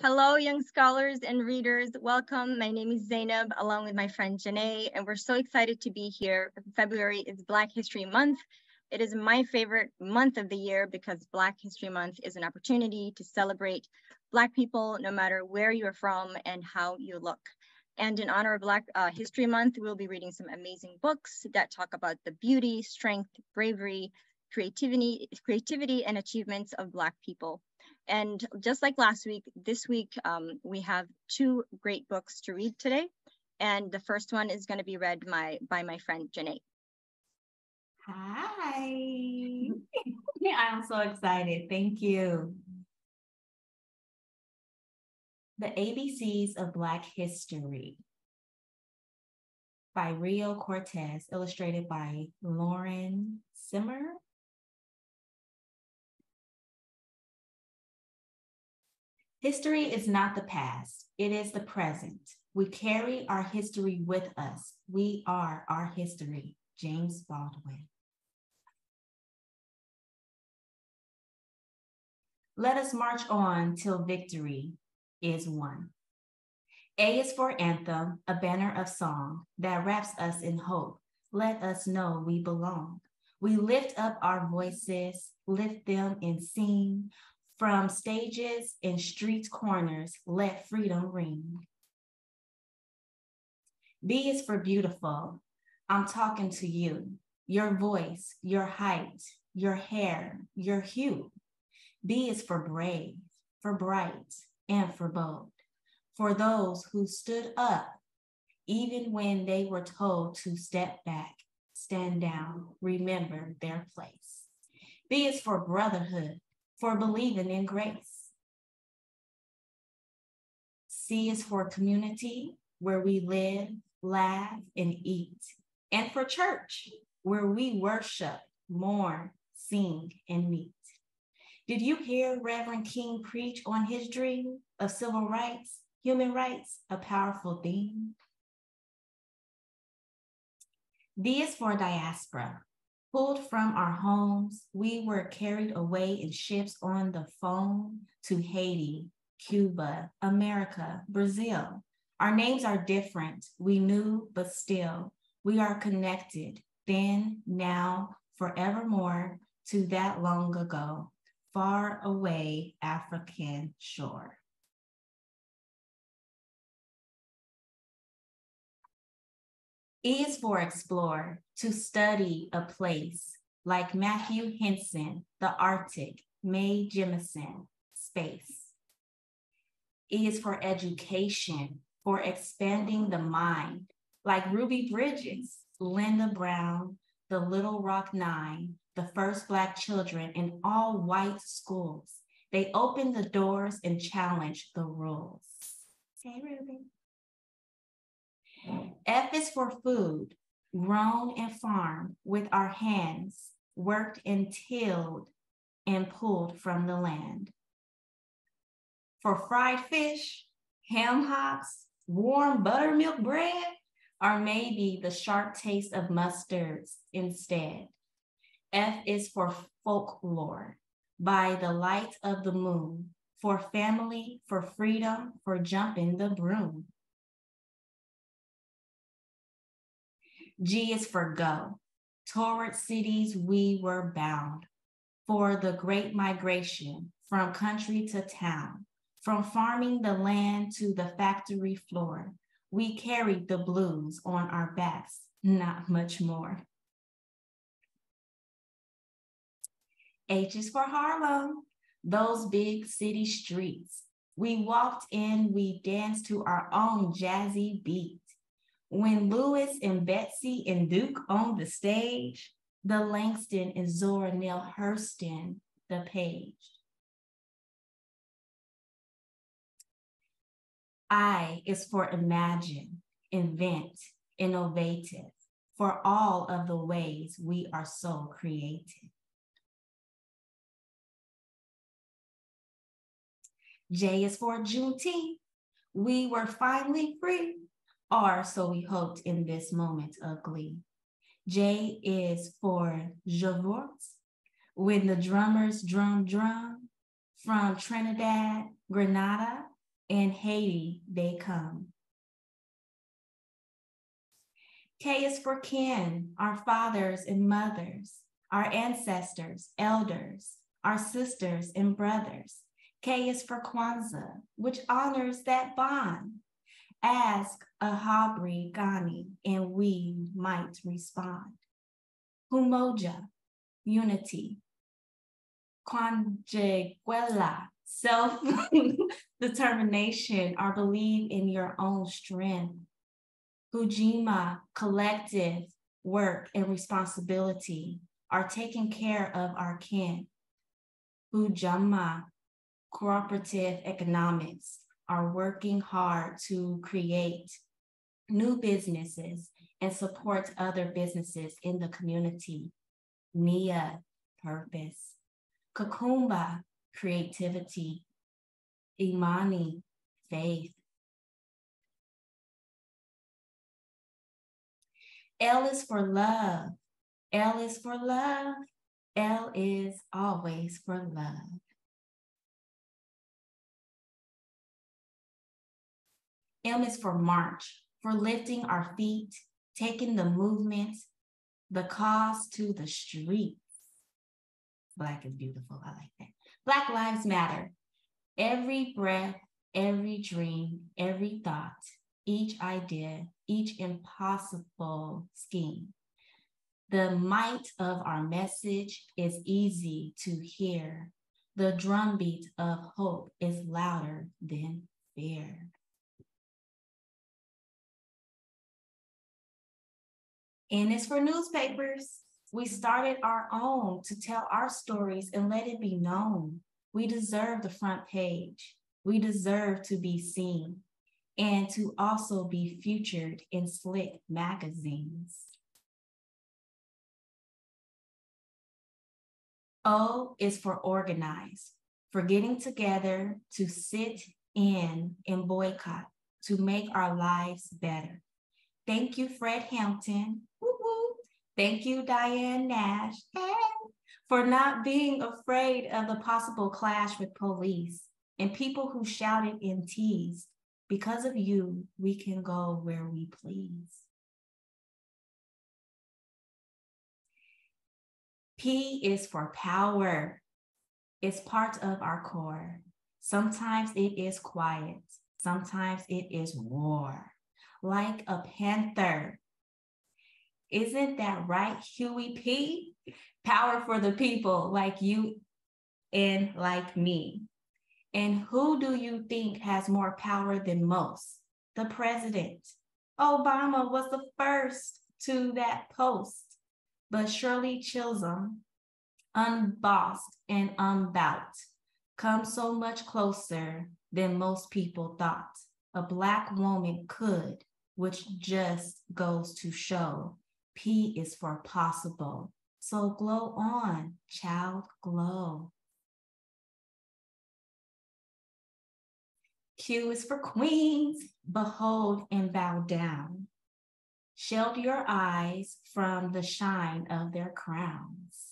Hello, young scholars and readers. Welcome. My name is Zainab, along with my friend Janae, and we're so excited to be here. February is Black History Month. It is my favorite month of the year because Black History Month is an opportunity to celebrate Black people, no matter where you're from and how you look. And in honor of Black History Month, we'll be reading some amazing books that talk about the beauty, strength, bravery, creativity, and achievements of Black people. And just like last week, this week we have two great books to read today. And the first one is going to be read by my friend Janae. Hi. I'm so excited. Thank you. The ABCs of Black History by Rio Cortez, illustrated by Lauren Simmer. History is not the past, it is the present. We carry our history with us. We are our history. James Baldwin. Let us march on till victory is won. A is for anthem, a banner of song that wraps us in hope. Let us know we belong. We lift up our voices, lift them and sing. From stages and street corners, let freedom ring. B is for beautiful. I'm talking to you. Your voice, your height, your hair, your hue. B is for brave, for bright, and for bold. For those who stood up, even when they were told to step back, stand down, remember their place. B is for brotherhood, for believing in grace. C is for community, where we live, laugh, and eat. And for church, where we worship, mourn, sing, and meet. Did you hear Reverend King preach on his dream of civil rights, human rights, a powerful theme? D is for diaspora. Pulled from our homes, we were carried away in ships on the phone to Haiti, Cuba, America, Brazil. Our names are different, we knew, but still, we are connected, then, now, forevermore, to that long ago, far away African shore. E is for explore, to study a place, like Matthew Henson, the Arctic, Mae Jemison, space. E is for education, for expanding the mind, like Ruby Bridges, Linda Brown, the Little Rock Nine, the first Black children in all white schools. They opened the doors and challenged the rules. Hey, Ruby. F is for food, grown and farmed with our hands, worked and tilled and pulled from the land. For fried fish, ham hocks, warm buttermilk bread, or maybe the sharp taste of mustards instead. F is for folklore, by the light of the moon, for family, for freedom, for jumping the broom. G is for go. Toward cities we were bound, for the great migration from country to town, from farming the land to the factory floor. We carried the blues on our backs, not much more. H is for Harlem, those big city streets. We walked in, we danced to our own jazzy beat. When Lewis and Betsy and Duke owned the stage, the Langston and Zora Neale Hurston the page. I is for imagine, invent, innovative, for all of the ways we are so creative. J is for Juneteenth. We were finally free, or so we hoped in this moment of glee. J is for Javorts, when the drummers drum from Trinidad, Grenada, In Haiti, they come. K is for kin, our fathers and mothers, our ancestors, elders, our sisters and brothers. K is for Kwanzaa, which honors that bond. Ask a Habri Ghani, and we might respond. Humoja, unity. Kwanjeguela, self-determination, or believe in your own strength. Hujima, collective work and responsibility, are taking care of our kin. Hujama, cooperative economics, are working hard to create new businesses and support other businesses in the community. Nia, purpose. Kakumba, creativity. Imani, faith. L is for love. L is for love. L is always for love. M is for march, for lifting our feet, taking the movement, the cause to the streets. Black is beautiful, I like that. Black Lives Matter. Every breath, every dream, every thought, each idea, each impossible scheme. The might of our message is easy to hear. The drumbeat of hope is louder than fear. N is for newspapers. We started our own to tell our stories and let it be known. We deserve the front page. We deserve to be seen and to also be featured in slick magazines. O is for organize, for getting together to sit in and boycott, to make our lives better. Thank you, Fred Hampton. Woo-hoo. Thank you, Diane Nash, for not being afraid of the possible clash with police and people who shouted and teased. Because of you, we can go where we please. P is for power. It's part of our core. Sometimes it is quiet. Sometimes it is war. Like a panther. Isn't that right, Huey P? Power for the people like you and like me. And who do you think has more power than most? The president. Obama was the first to that post, but Shirley Chisholm, unbossed and unbout, comes so much closer than most people thought. A Black woman could, which just goes to show P is for possible. So glow on, child, glow. Q is for queens, behold and bow down. Shield your eyes from the shine of their crowns.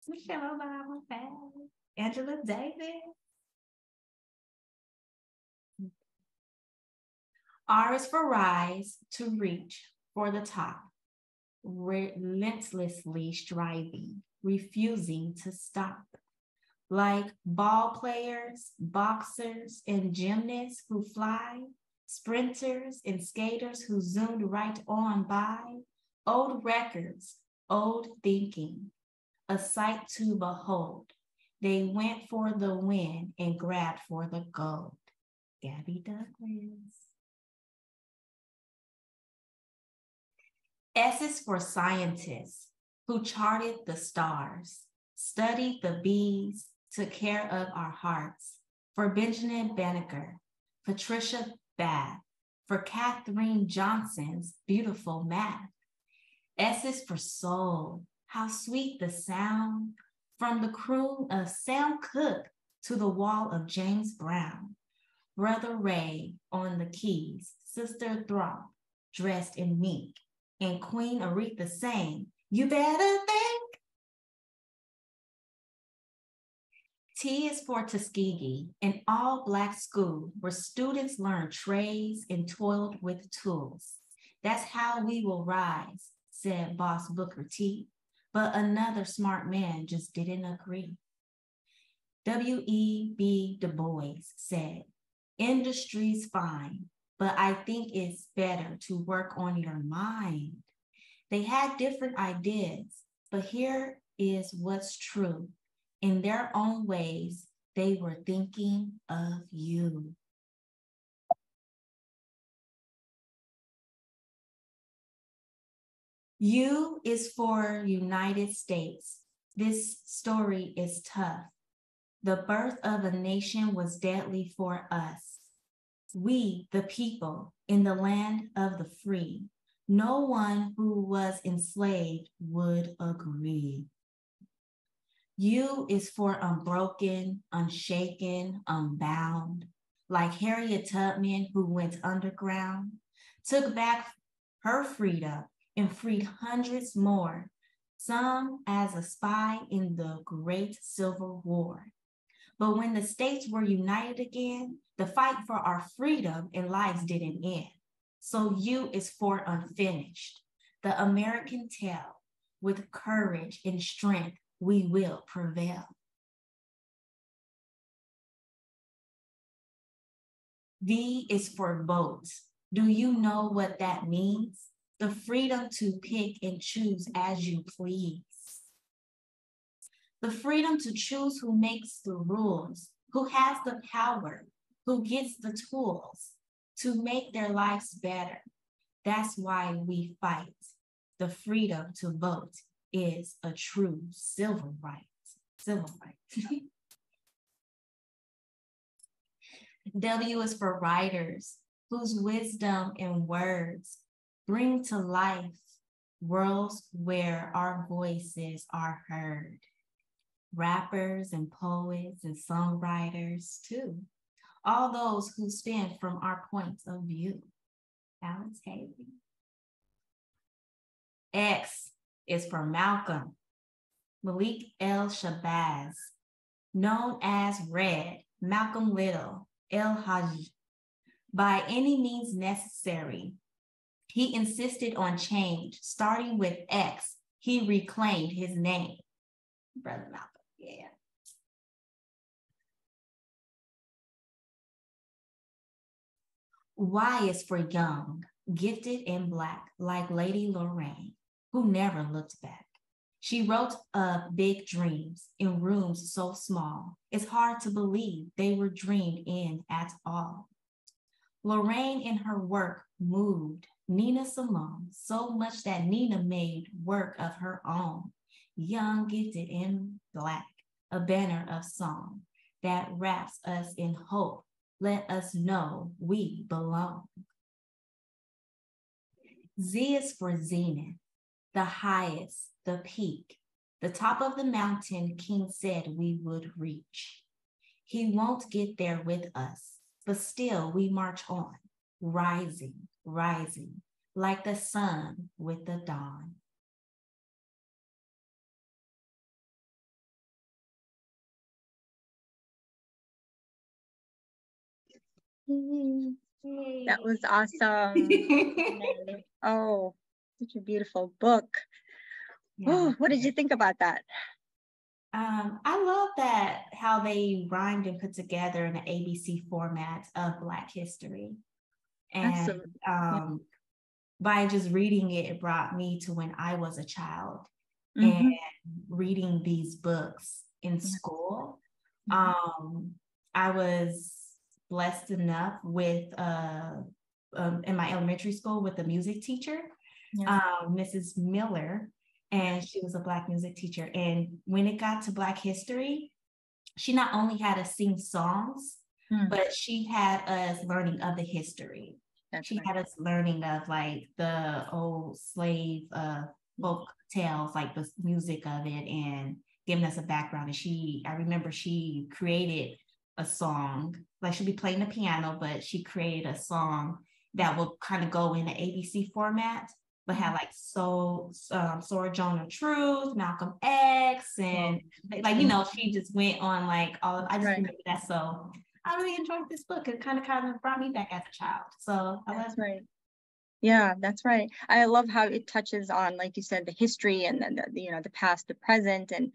Michelle Obama, Angela Davis. R is for rise, to reach for the top, relentlessly striving, refusing to stop. Like ball players, boxers, and gymnasts who fly, sprinters and skaters who zoomed right on by, old records, old thinking, a sight to behold. They went for the win and grabbed for the gold. Gabby Douglas. S is for scientists who charted the stars, studied the bees, took care of our hearts. For Benjamin Banneker, Patricia Bath, for Katherine Johnson's beautiful math. S is for soul, how sweet the sound, from the croon of Sam Cooke to the wall of James Brown. Brother Ray on the keys, Sister Thrump dressed in mink, and Queen Aretha sang, "You better think." T is for Tuskegee, an all-Black school where students learn trades and toiled with tools. That's how we will rise, said Boss Booker T. But another smart man just didn't agree. W.E.B. Du Bois said, industry's fine, but I think it's better to work on your mind. They had different ideas, but here is what's true. In their own ways, they were thinking of you. U is for United States. This story is tough. The birth of a nation was deadly for us. We, the people, in the land of the free. No one who was enslaved would agree. U is for unbroken, unshaken, unbound, like Harriet Tubman who went underground, took back her freedom and freed hundreds more, some as a spy in the Great Civil War. But when the states were united again, the fight for our freedom and lives didn't end. So U is for unfinished, the American tale. With courage and strength, we will prevail. V is for vote. Do you know what that means? The freedom to pick and choose as you please. The freedom to choose who makes the rules, who has the power, who gets the tools to make their lives better. That's why we fight. The freedom to vote is a true civil right. Civil right. W is for writers whose wisdom and words bring to life worlds where our voices are heard. Rappers and poets and songwriters too. All those who spin from our points of view. Alex Haley. X is for Malcolm, Malik El Shabazz, known as Red, Malcolm Little, El Hajj. By any means necessary, he insisted on change. Starting with X, he reclaimed his name. Brother Malcolm, yeah. Y is for young, gifted and Black, like Lady Lorraine, who never looked back. She wrote of big dreams in rooms so small, it's hard to believe they were dreamed in at all. Lorraine in her work moved Nina Simone so much that Nina made work of her own. Young, gifted, and Black, a banner of song that wraps us in hope. Let us know we belong. Z is for zenith, the highest, the peak, the top of the mountain King said we would reach. He won't get there with us, but still we march on, rising, rising, like the sun with the dawn. That was awesome. Oh, such a beautiful book. Yeah. Oh, what did you think about that? I love that how they rhymed and put together in an ABC format of Black history. And by just reading it, it brought me to when I was a child and reading these books in school. I was blessed enough with, in my elementary school with a music teacher, Mrs. Miller, and she was a Black music teacher. And when it got to Black history, she not only had us sing songs, but she had us learning of the history. She had us learning of like the old slave folk tales, like the music of it, and giving us a background. And I remember she created a song, like she'd be playing the piano, but she created a song that will kind of go in the ABC format. but had like Sojourner Truth, Malcolm X, and like, you know, she just went on like all of, I just remember that. So I really enjoyed this book. It kind of brought me back as a child. So I love it. Yeah, that's right. I love how it touches on, like you said, the history and then you know, the past, the present, and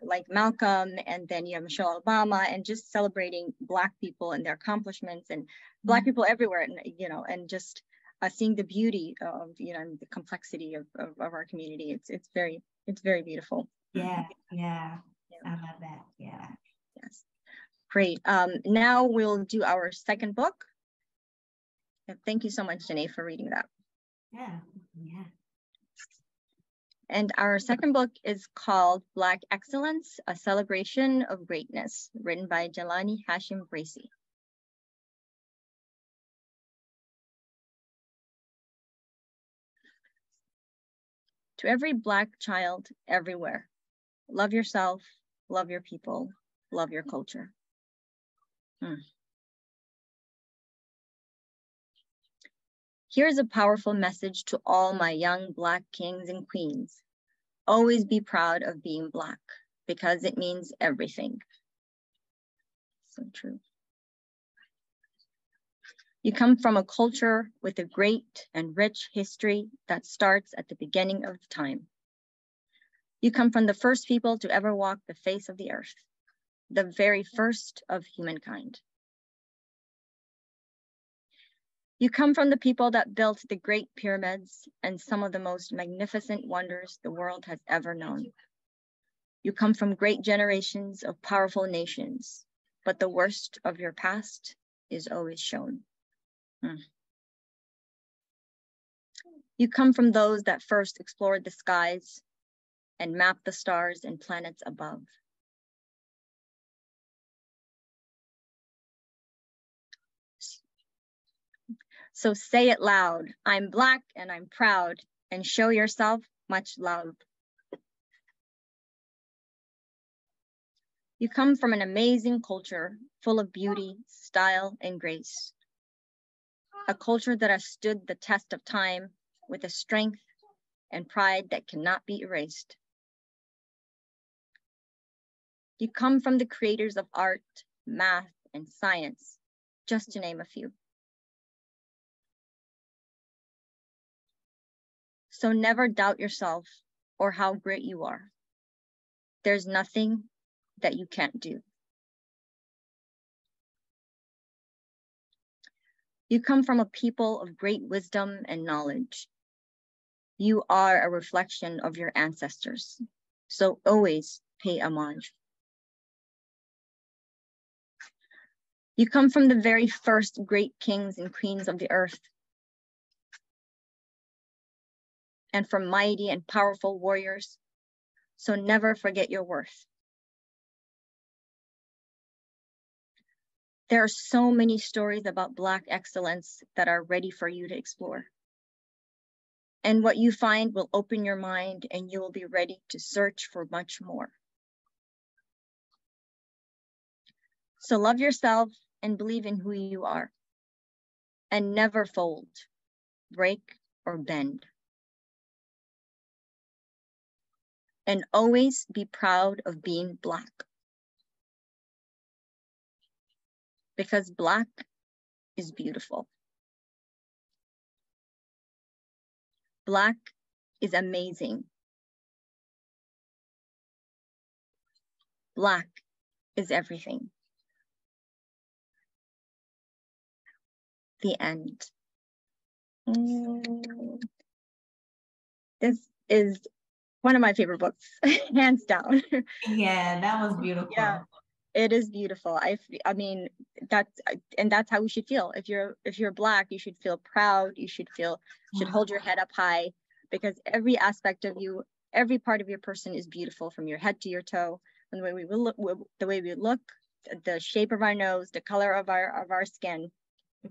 like Malcolm, and then you have Michelle Obama, and just celebrating Black people and their accomplishments, and Black people everywhere, and you know, and just seeing the beauty of, you know, the complexity of our community. It's very beautiful. Yeah, I love that. Yeah. Yes, great. Now we'll do our second book. Thank you so much, Janae, for reading that. Yeah. And our second book is called Black Excellence, A Celebration of Greatness, written by Jelani Hashim Bracy. To every Black child everywhere, love yourself, love your people, love your culture. Here's a powerful message to all my young Black kings and queens. Always be proud of being Black, because it means everything. So true. You come from a culture with a great and rich history that starts at the beginning of time. You come from the first people to ever walk the face of the earth, the very first of humankind. You come from the people that built the great pyramids and some of the most magnificent wonders the world has ever known. You come from great generations of powerful nations, but the worst of your past is always shown. You come from those that first explored the skies and mapped the stars and planets above. So say it loud, I'm Black and I'm proud, and show yourself much love. You come from an amazing culture full of beauty, style, and grace. A culture that has stood the test of time with a strength and pride that cannot be erased. You come from the creators of art, math, and science, just to name a few. So never doubt yourself or how great you are. There's nothing that you can't do. You come from a people of great wisdom and knowledge. You are a reflection of your ancestors, so always pay homage. You come from the very first great kings and queens of the earth, and from mighty and powerful warriors, so never forget your worth. There are so many stories about Black excellence that are ready for you to explore. And what you find will open your mind, and you will be ready to search for much more. So love yourself and believe in who you are, and never fold, break, or bend. And always be proud of being Black. Because Black is beautiful. Black is amazing. Black is everything. The end. This is one of my favorite books, hands down. Yeah, that was beautiful. Yeah, it is beautiful. I mean, that's how we should feel. If you're Black, you should feel proud. You should hold your head up high, because every aspect of you, every part of your person is beautiful, from your head to your toe. And the way we look, the shape of our nose, the color of our skin,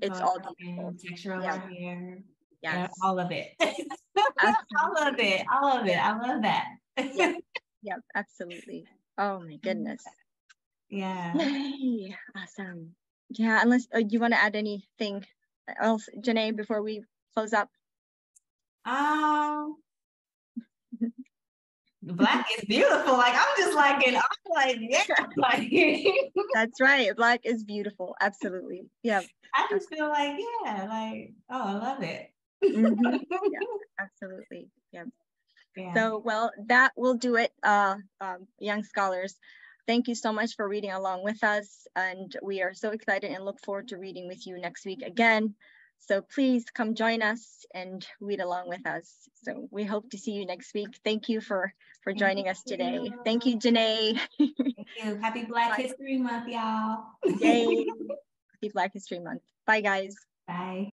it's all beautiful. Texture of our hair. Yes. All of it. I love it. I love that. Yep, absolutely. Oh my goodness. Yeah. Yay. Awesome. Yeah, unless you want to add anything else, Janae, before we close up? Black is beautiful. Like I'm just like, and I'm like, yeah, like That's right. Black is beautiful. Absolutely. Yeah. I just feel like, yeah, like, oh, I love it. Mm-hmm. Yeah, absolutely. Yeah. Yeah. So, well, that will do it, young scholars. Thank you so much for reading along with us. And we are so excited and look forward to reading with you next week again. So please come join us and read along with us. So we hope to see you next week. Thank you for joining us today. Thank you, Janae. Thank you. Happy Black History Month, y'all. Yay. Happy Black History Month. Bye, guys. Bye.